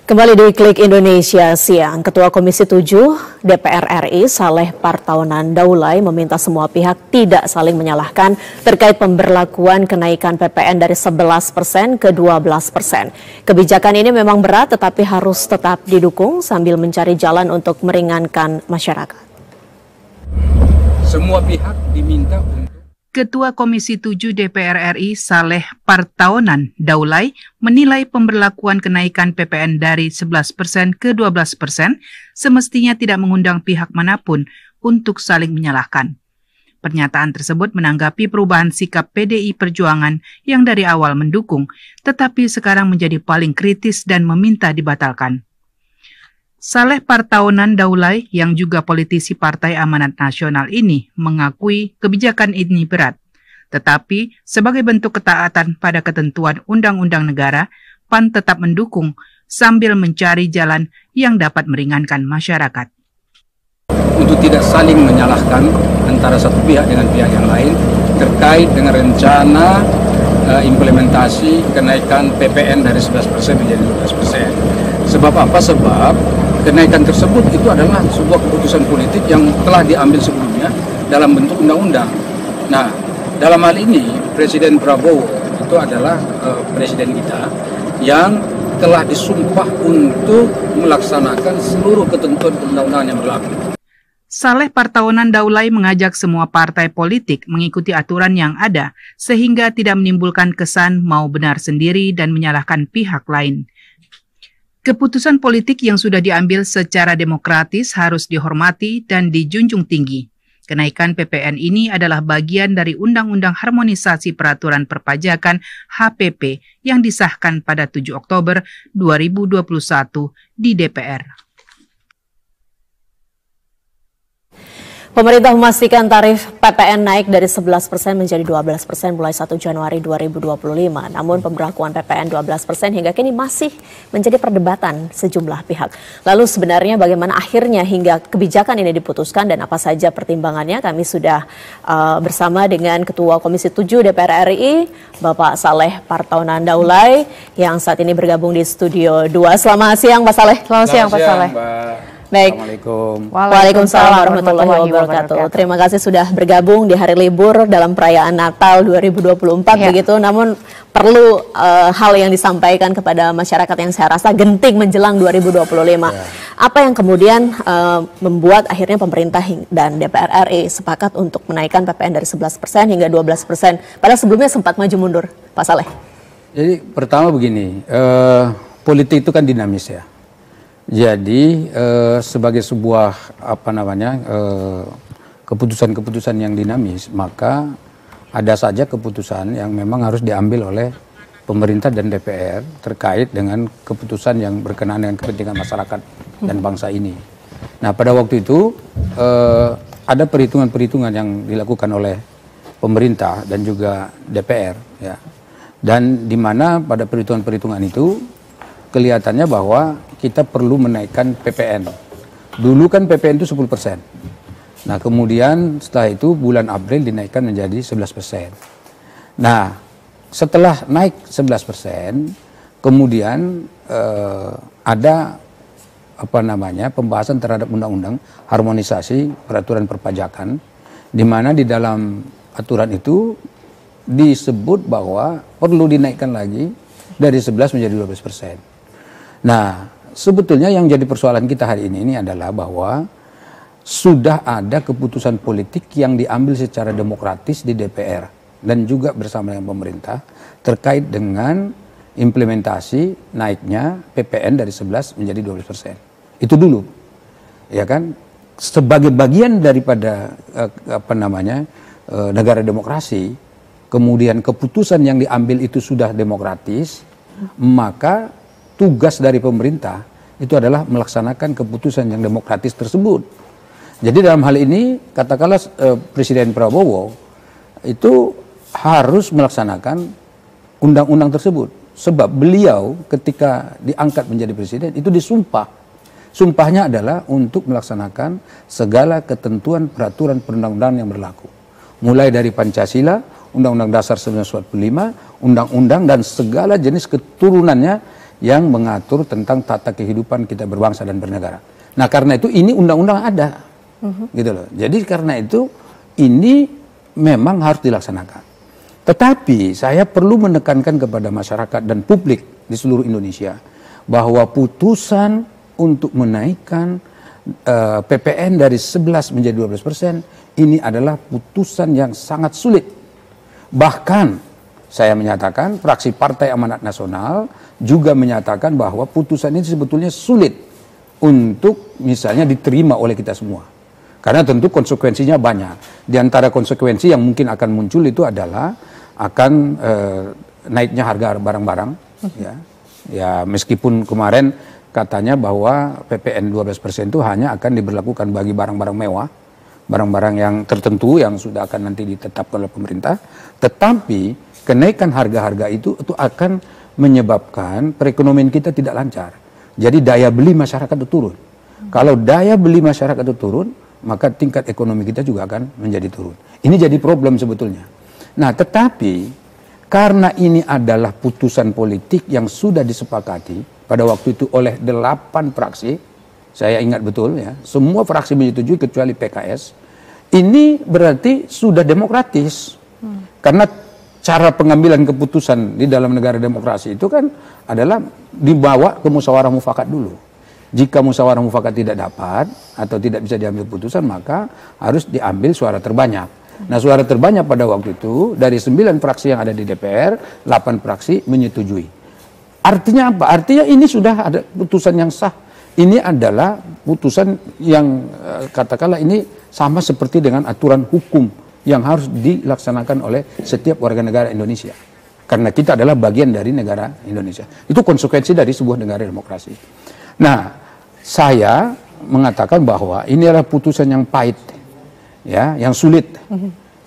Kembali di Klik Indonesia Siang, Ketua Komisi 7 DPR RI Saleh Partaunan Daulay meminta semua pihak tidak saling menyalahkan terkait pemberlakuan kenaikan PPN dari 11% ke 12%. Kebijakan ini memang berat tetapi harus tetap didukung sambil mencari jalan untuk meringankan masyarakat. Semua pihak diminta untuk Ketua Komisi 7 DPR RI Saleh Partaunan Daulay menilai pemberlakuan kenaikan PPN dari 11% ke 12% semestinya tidak mengundang pihak manapun untuk saling menyalahkan. Pernyataan tersebut menanggapi perubahan sikap PDI Perjuangan yang dari awal mendukung, tetapi sekarang menjadi paling kritis dan meminta dibatalkan. Saleh Partaunan Daulay yang juga politisi Partai Amanat Nasional ini mengakui kebijakan ini berat. Tetapi sebagai bentuk ketaatan pada ketentuan undang-undang negara, PAN tetap mendukung sambil mencari jalan yang dapat meringankan masyarakat. Untuk tidak saling menyalahkan antara satu pihak dengan pihak yang lain terkait dengan rencana implementasi kenaikan PPN dari 11% menjadi 12%. Sebab apa? Sebab kenaikan tersebut itu adalah sebuah keputusan politik yang telah diambil sebelumnya dalam bentuk undang-undang. Nah, dalam hal ini Presiden Prabowo itu adalah presiden kita yang telah disumpah untuk melaksanakan seluruh ketentuan undang-undang yang berlaku. Saleh Partaunan Daulay mengajak semua partai politik mengikuti aturan yang ada sehingga tidak menimbulkan kesan mau benar sendiri dan menyalahkan pihak lain. Keputusan politik yang sudah diambil secara demokratis harus dihormati dan dijunjung tinggi. Kenaikan PPN ini adalah bagian dari Undang-Undang Harmonisasi Peraturan Perpajakan (HPP) yang disahkan pada 7 Oktober 2021 di DPR. Pemerintah memastikan tarif PPN naik dari 11% menjadi 12% mulai 1 Januari 2025. Namun pemberlakuan PPN 12% hingga kini masih menjadi perdebatan sejumlah pihak. Lalu sebenarnya bagaimana akhirnya hingga kebijakan ini diputuskan dan apa saja pertimbangannya? Kami sudah bersama dengan Ketua Komisi 7 DPR RI, Bapak Saleh Partaunan Daulay yang saat ini bergabung di Studio 2. Selamat siang Pak Saleh. Selamat siang Pak Saleh. Baik. Assalamualaikum. Waalaikumsalam warahmatullahi wabarakatuh. Terima kasih sudah bergabung di hari libur dalam perayaan Natal 2024 begitu. Namun perlu hal yang disampaikan kepada masyarakat yang saya rasa genting menjelang 2025. Apa yang kemudian membuat akhirnya pemerintah dan DPR RI sepakat untuk menaikkan PPN dari 11% hingga 12%. Padahal sebelumnya sempat maju mundur, Pak Saleh. Jadi pertama begini, politik itu kan dinamis ya. Jadi sebagai sebuah keputusan-keputusan yang dinamis, maka ada saja keputusan yang memang harus diambil oleh pemerintah dan DPR terkait dengan keputusan yang berkenaan dengan kepentingan masyarakat dan bangsa ini. Nah, pada waktu itu ada perhitungan-perhitungan yang dilakukan oleh pemerintah dan juga DPR, ya. Dan di mana pada perhitungan-perhitungan itu kelihatannya bahwa kita perlu menaikkan PPN. Dulu kan PPN itu 10%. Nah, kemudian setelah itu bulan April dinaikkan menjadi 11%. Nah, setelah naik 11%, kemudian ada pembahasan terhadap undang-undang harmonisasi peraturan perpajakan, di mana di dalam aturan itu disebut bahwa perlu dinaikkan lagi dari 11 menjadi 12%. Nah, sebetulnya yang jadi persoalan kita hari ini adalah bahwa sudah ada keputusan politik yang diambil secara demokratis di DPR dan juga bersama dengan pemerintah terkait dengan implementasi naiknya PPN dari 11 menjadi 12%. Itu dulu, ya kan? Sebagai bagian daripada negara demokrasi, kemudian keputusan yang diambil itu sudah demokratis, maka tugas dari pemerintah itu adalah melaksanakan keputusan yang demokratis tersebut. Jadi dalam hal ini katakanlah Presiden Prabowo itu harus melaksanakan undang-undang tersebut. Sebab beliau ketika diangkat menjadi presiden itu disumpah. Sumpahnya adalah untuk melaksanakan segala ketentuan peraturan perundang-undangan yang berlaku. Mulai dari Pancasila, Undang-Undang Dasar 1945, undang-undang dan segala jenis keturunannya yang mengatur tentang tata kehidupan kita berbangsa dan bernegara. Nah, karena itu ini undang-undang ada, gitu loh. Jadi karena itu ini memang harus dilaksanakan. Tetapi saya perlu menekankan kepada masyarakat dan publik di seluruh Indonesia bahwa putusan untuk menaikkan PPN dari 11 menjadi 12% ini adalah putusan yang sangat sulit. Bahkan saya menyatakan, fraksi Partai Amanat Nasional juga menyatakan bahwa putusan ini sebetulnya sulit untuk misalnya diterima oleh kita semua. Karena tentu konsekuensinya banyak. Di antara konsekuensi yang mungkin akan muncul itu adalah akan naiknya harga barang-barang. Ya, meskipun kemarin katanya bahwa PPN 12% itu hanya akan diberlakukan bagi barang-barang mewah, barang-barang yang tertentu yang sudah akan nanti ditetapkan oleh pemerintah, tetapi kenaikan harga-harga itu akan menyebabkan perekonomian kita tidak lancar. Jadi daya beli masyarakat itu turun. Kalau daya beli masyarakat itu turun, maka tingkat ekonomi kita juga akan menjadi turun. Ini jadi problem sebetulnya. Nah, tetapi karena ini adalah putusan politik yang sudah disepakati pada waktu itu oleh 8 fraksi, saya ingat betul ya, semua fraksi menyetujui kecuali PKS. Ini berarti sudah demokratis. Karena cara pengambilan keputusan di dalam negara demokrasi itu kan adalah dibawa ke musyawarah mufakat dulu. Jika musyawarah mufakat tidak dapat atau tidak bisa diambil putusan, maka harus diambil suara terbanyak. Nah, suara terbanyak pada waktu itu dari 9 fraksi yang ada di DPR, 8 fraksi menyetujui. Artinya apa? Artinya ini sudah ada putusan yang sah. Ini adalah putusan yang katakanlah ini sama seperti dengan aturan hukum yang harus dilaksanakan oleh setiap warga negara Indonesia. Karena kita adalah bagian dari negara Indonesia. Itu konsekuensi dari sebuah negara demokrasi. Nah, saya mengatakan bahwa ini adalah putusan yang pahit, ya, yang sulit,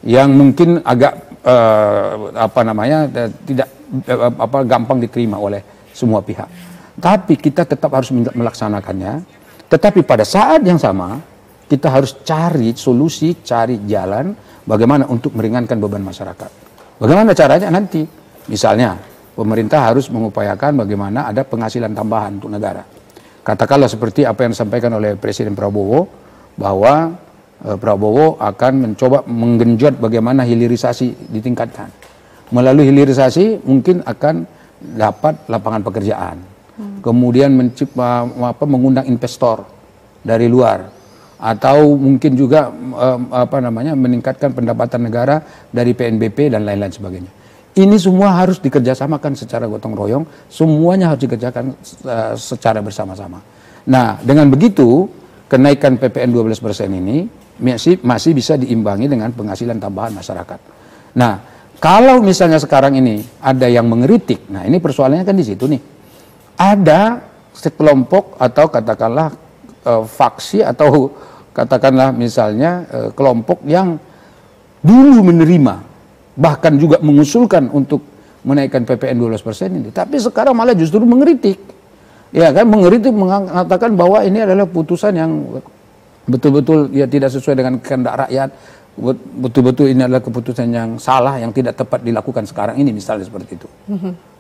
yang mungkin agak tidak gampang diterima oleh semua pihak. Tapi kita tetap harus melaksanakannya. Tetapi pada saat yang sama kita harus cari solusi, cari jalan bagaimana untuk meringankan beban masyarakat. Bagaimana caranya nanti? Misalnya pemerintah harus mengupayakan bagaimana ada penghasilan tambahan untuk negara. Katakanlah seperti apa yang disampaikan oleh Presiden Prabowo bahwa Prabowo akan mencoba menggenjot bagaimana hilirisasi ditingkatkan. Melalui hilirisasi mungkin akan dapat lapangan pekerjaan. Kemudian mengundang investor dari luar, atau mungkin juga meningkatkan pendapatan negara dari PNBP dan lain-lain sebagainya. Ini semua harus dikerjasamakan secara gotong royong, semuanya harus dikerjakan secara bersama-sama. Nah, dengan begitu kenaikan PPN 12% ini masih bisa diimbangi dengan penghasilan tambahan masyarakat. Nah, kalau misalnya sekarang ini ada yang mengkritik, nah ini persoalannya kan di situ nih. Ada sekelompok atau katakanlah faksi atau katakanlah misalnya kelompok yang dulu menerima, bahkan juga mengusulkan untuk menaikkan PPN 12% ini, tapi sekarang malah justru mengkritik. Ya kan, mengkritik, mengatakan bahwa ini adalah putusan yang betul-betul ya tidak sesuai dengan kehendak rakyat, betul-betul ini adalah keputusan yang salah, yang tidak tepat dilakukan sekarang ini, misalnya seperti itu.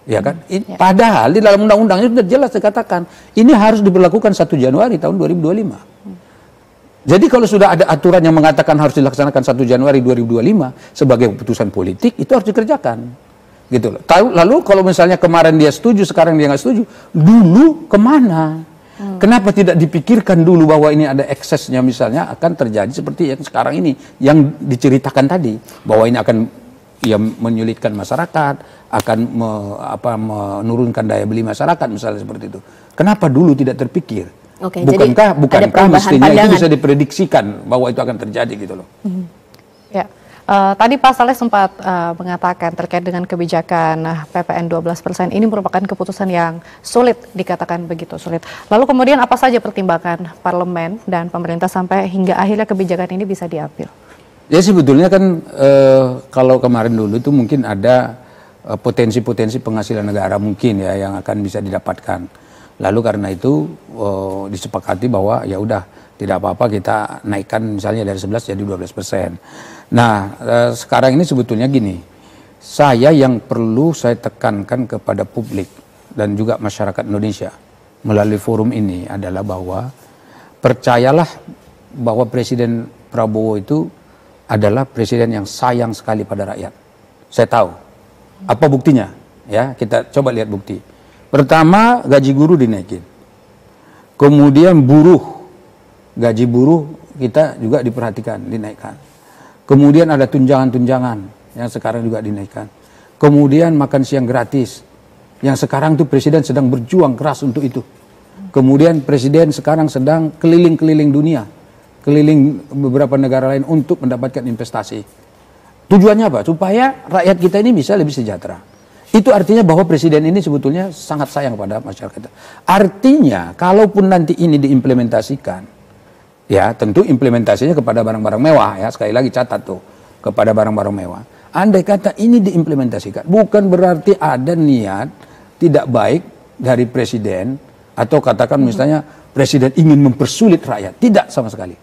Ya kan? Padahal di dalam undang-undangnya sudah jelas dikatakan ini harus diberlakukan 1 Januari tahun 2025. Jadi kalau sudah ada aturan yang mengatakan harus dilaksanakan 1 Januari 2025 sebagai keputusan politik, itu harus dikerjakan. Gitu loh. Lalu kalau misalnya kemarin dia setuju, sekarang dia nggak setuju, dulu kemana? Kenapa tidak dipikirkan dulu bahwa ini ada eksesnya, misalnya akan terjadi seperti yang sekarang ini, yang diceritakan tadi, bahwa ini akan ya menyulitkan masyarakat, akan menurunkan daya beli masyarakat, misalnya seperti itu. Kenapa dulu tidak terpikir? Oke, bukankah mestinya pandangan. itu bisa diprediksikan bahwa itu akan terjadi gitu loh. Ya. Tadi Pak Saleh sempat mengatakan terkait dengan kebijakan PPN 12% ini merupakan keputusan yang sulit, dikatakan begitu sulit. Lalu kemudian apa saja pertimbangan parlemen dan pemerintah sampai hingga akhirnya kebijakan ini bisa diambil? Ya sebetulnya kan kalau kemarin dulu itu mungkin ada potensi-potensi penghasilan negara mungkin ya yang akan bisa didapatkan. Lalu karena itu disepakati bahwa ya udah tidak apa-apa kita naikkan misalnya dari 11 jadi 12%. Nah sekarang ini sebetulnya gini, yang perlu saya tekankan kepada publik dan juga masyarakat Indonesia melalui forum ini adalah bahwa percayalah bahwa Presiden Prabowo itu adalah presiden yang sayang sekali pada rakyat. Saya tahu. Apa buktinya? Ya, kita coba lihat bukti. Pertama, gaji guru dinaikin. Kemudian gaji buruh kita juga diperhatikan, dinaikkan. Kemudian ada tunjangan-tunjangan yang sekarang juga dinaikkan. Kemudian makan siang gratis, yang sekarang tuh presiden sedang berjuang keras untuk itu. Kemudian presiden sekarang sedang keliling-keliling dunia, keliling beberapa negara lain untuk mendapatkan investasi. Tujuannya apa? Supaya rakyat kita ini bisa lebih sejahtera. Itu artinya bahwa presiden ini sebetulnya sangat sayang pada masyarakat. Artinya, kalaupun nanti ini diimplementasikan, ya tentu implementasinya kepada barang-barang mewah, ya sekali lagi catat tuh, kepada barang-barang mewah. Andai kata ini diimplementasikan, bukan berarti ada niat tidak baik dari presiden, atau katakan misalnya presiden ingin mempersulit rakyat. Tidak sama sekali.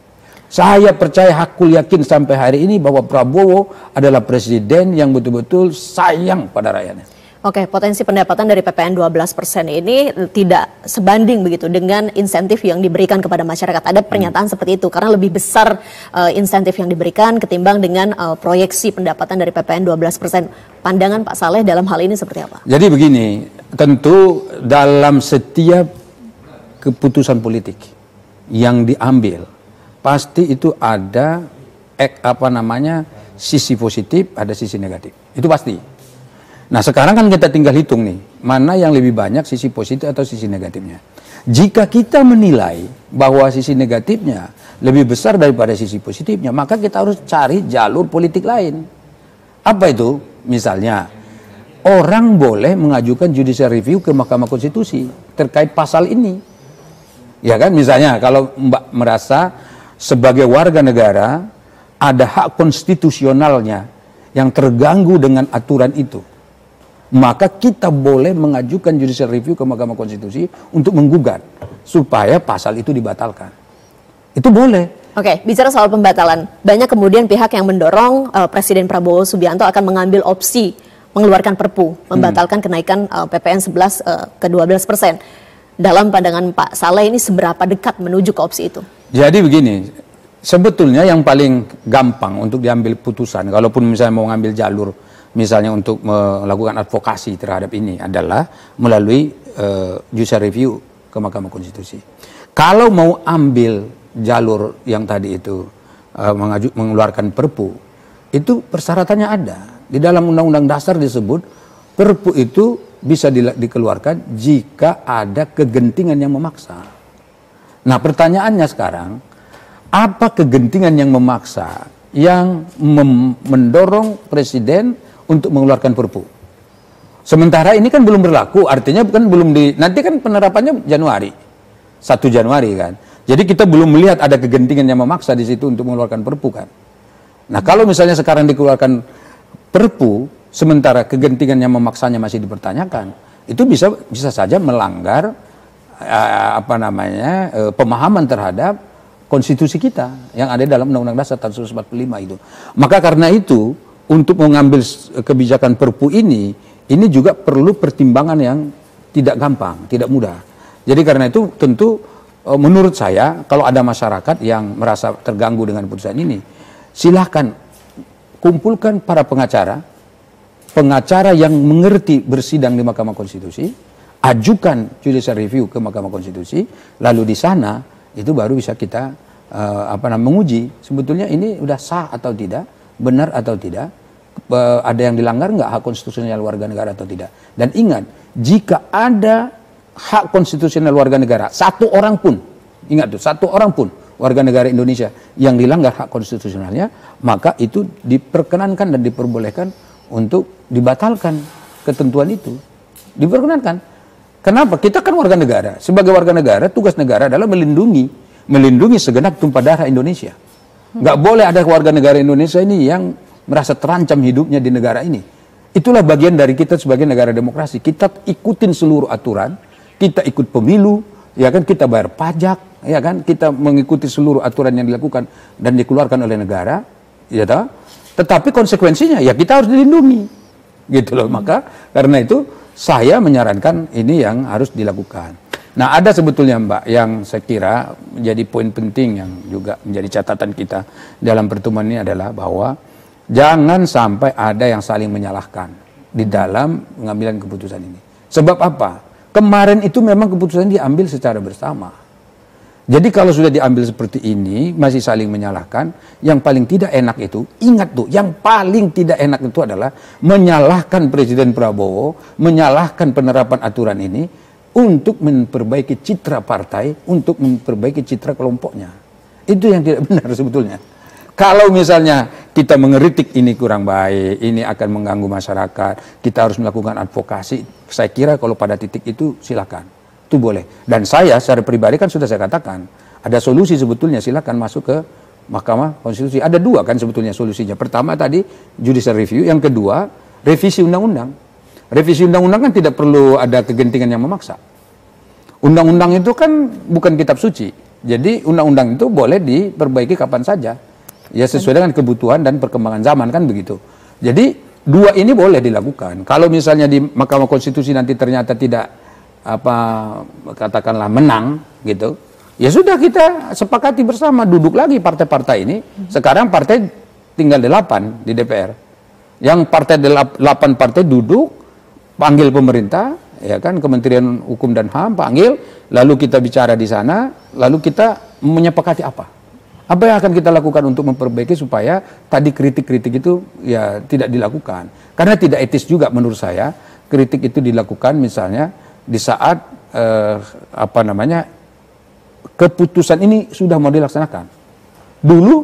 Saya percaya, hakul yakin sampai hari ini bahwa Prabowo adalah presiden yang betul-betul sayang pada rakyatnya. Oke, potensi pendapatan dari PPN 12% ini tidak sebanding begitu dengan insentif yang diberikan kepada masyarakat. Ada pernyataan seperti itu, karena lebih besar insentif yang diberikan ketimbang dengan proyeksi pendapatan dari PPN 12%. Pandangan Pak Saleh dalam hal ini seperti apa? Jadi begini, tentu dalam setiap keputusan politik yang diambil, pasti itu ada sisi positif, ada sisi negatif. Itu pasti. Nah sekarang kan kita tinggal hitung nih, mana yang lebih banyak sisi positif atau sisi negatifnya. Jika kita menilai bahwa sisi negatifnya lebih besar daripada sisi positifnya, maka kita harus cari jalur politik lain. Apa itu? Misalnya, orang boleh mengajukan judicial review ke Mahkamah Konstitusi terkait pasal ini. Ya kan, misalnya kalau Mbak merasa sebagai warga negara ada hak konstitusionalnya yang terganggu dengan aturan itu, maka kita boleh mengajukan judicial review ke Mahkamah Konstitusi untuk menggugat supaya pasal itu dibatalkan. Itu boleh. Oke, bicara soal pembatalan, banyak kemudian pihak yang mendorong Presiden Prabowo Subianto akan mengambil opsi mengeluarkan Perpu, membatalkan kenaikan PPN 11 ke 12%. Dalam pandangan Pak Saleh ini seberapa dekat menuju ke opsi itu? Jadi begini, sebetulnya yang paling gampang untuk diambil putusan, kalaupun misalnya mau ngambil jalur misalnya untuk melakukan advokasi terhadap ini adalah melalui judicial review ke Mahkamah Konstitusi. Kalau mau ambil jalur yang tadi itu mengeluarkan Perpu, itu persyaratannya ada. Di dalam Undang-Undang Dasar disebut Perpu itu bisa dikeluarkan jika ada kegentingan yang memaksa. Nah pertanyaannya sekarang, apa kegentingan yang memaksa yang mendorong presiden untuk mengeluarkan Perpu? Sementara ini kan belum berlaku, artinya kan belum nanti kan penerapannya Januari, 1 Januari kan. Jadi kita belum melihat ada kegentingan yang memaksa di situ untuk mengeluarkan Perpu kan. Nah kalau misalnya sekarang dikeluarkan Perpu, sementara kegentingan yang memaksanya masih dipertanyakan, itu bisa saja melanggar pemahaman terhadap konstitusi kita yang ada dalam Undang-Undang Dasar tahun 1945 itu. Maka karena itu, untuk mengambil kebijakan Perpu ini juga perlu pertimbangan yang tidak gampang, tidak mudah. Jadi karena itu tentu menurut saya kalau ada masyarakat yang merasa terganggu dengan putusan ini, silahkan kumpulkan para pengacara yang mengerti bersidang di Mahkamah Konstitusi, ajukan judicial review ke Mahkamah Konstitusi, lalu di sana itu baru bisa kita menguji sebetulnya ini udah sah atau tidak, benar atau tidak, ada yang dilanggar nggak hak konstitusional warga negara atau tidak. Dan ingat, jika ada hak konstitusional warga negara, satu orang pun, ingat tuh, satu orang pun warga negara Indonesia yang dilanggar hak konstitusionalnya, maka itu diperkenankan dan diperbolehkan untuk dibatalkan ketentuan itu. Diperkenankan. Kenapa? Kita kan warga negara. Sebagai warga negara, tugas negara adalah melindungi segenap tumpah darah Indonesia. Nggak boleh ada warga negara Indonesia ini yang merasa terancam hidupnya di negara ini. Itulah bagian dari kita sebagai negara demokrasi. Kita ikutin seluruh aturan, kita ikut pemilu, ya kan, kita bayar pajak, ya kan, kita mengikuti seluruh aturan yang dilakukan dan dikeluarkan oleh negara, ya toh. Tetapi konsekuensinya ya kita harus dilindungi. gitu loh. Maka karena itu saya menyarankan ini yang harus dilakukan. Nah, ada sebetulnya Mbak yang saya kira menjadi poin penting yang juga menjadi catatan kita dalam pertemuan ini adalah bahwa jangan sampai ada yang saling menyalahkan di dalam pengambilan keputusan ini. Sebab apa? Kemarin itu memang keputusan diambil secara bersama. Jadi kalau sudah diambil seperti ini, masih saling menyalahkan, yang paling tidak enak itu, ingat tuh, yang paling tidak enak itu adalah menyalahkan Presiden Prabowo, menyalahkan penerapan aturan ini, untuk memperbaiki citra partai, untuk memperbaiki citra kelompoknya. Itu yang tidak benar sebetulnya. Kalau misalnya kita mengeritik ini kurang baik, ini akan mengganggu masyarakat, kita harus melakukan advokasi, saya kira kalau pada titik itu silakan. Itu boleh. Dan saya secara pribadi kan sudah saya katakan, ada solusi sebetulnya, silakan masuk ke Mahkamah Konstitusi. Ada dua kan sebetulnya solusinya. Pertama tadi judicial review, yang kedua revisi undang-undang. Revisi undang-undang kan tidak perlu ada kegentingan yang memaksa. Undang-undang itu kan bukan kitab suci. Jadi undang-undang itu boleh diperbaiki kapan saja. Ya sesuai dengan kebutuhan dan perkembangan zaman kan begitu. Jadi dua ini boleh dilakukan. Kalau misalnya di Mahkamah Konstitusi nanti ternyata tidak katakanlah menang gitu. Ya sudah kita sepakati bersama, duduk lagi partai-partai ini. Sekarang partai tinggal 8 di DPR. Yang partai 8 partai duduk, panggil pemerintah, ya kan, Kementerian Hukum dan HAM panggil, lalu kita bicara di sana, lalu kita menyepakati apa yang akan kita lakukan untuk memperbaiki supaya tadi kritik-kritik itu ya tidak dilakukan. Karena tidak etis juga menurut saya kritik itu dilakukan misalnya di saat keputusan ini sudah mau dilaksanakan. Dulu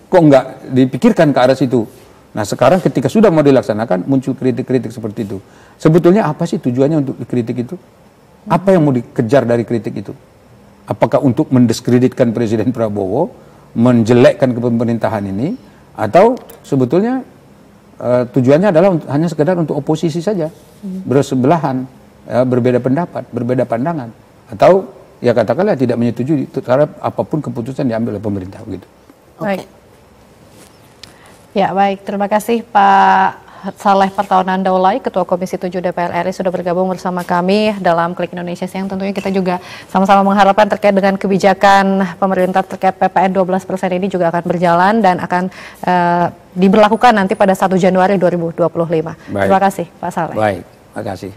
kok nggak dipikirkan ke arah situ. Nah sekarang ketika sudah mau dilaksanakan muncul kritik-kritik seperti itu. Sebetulnya apa sih tujuannya untuk dikritik itu? Apa yang mau dikejar dari kritik itu? Apakah untuk mendiskreditkan Presiden Prabowo, menjelekkan kepemerintahan ini, atau sebetulnya tujuannya adalah hanya sekedar untuk oposisi saja, bersebelahan, ya, berbeda pendapat, berbeda pandangan, atau ya katakanlah tidak menyetujui terhadap apapun keputusan diambil oleh pemerintah begitu. Baik. Ya baik, terima kasih Pak Saleh Partaunan Daulay, Ketua Komisi 7 DPR RI sudah bergabung bersama kami dalam Klik Indonesia Siang. Tentunya kita juga sama-sama mengharapkan terkait dengan kebijakan pemerintah terkait PPN 12% ini juga akan berjalan dan akan diberlakukan nanti pada 1 Januari 2025. Baik. Terima kasih Pak Saleh. Baik, terima kasih.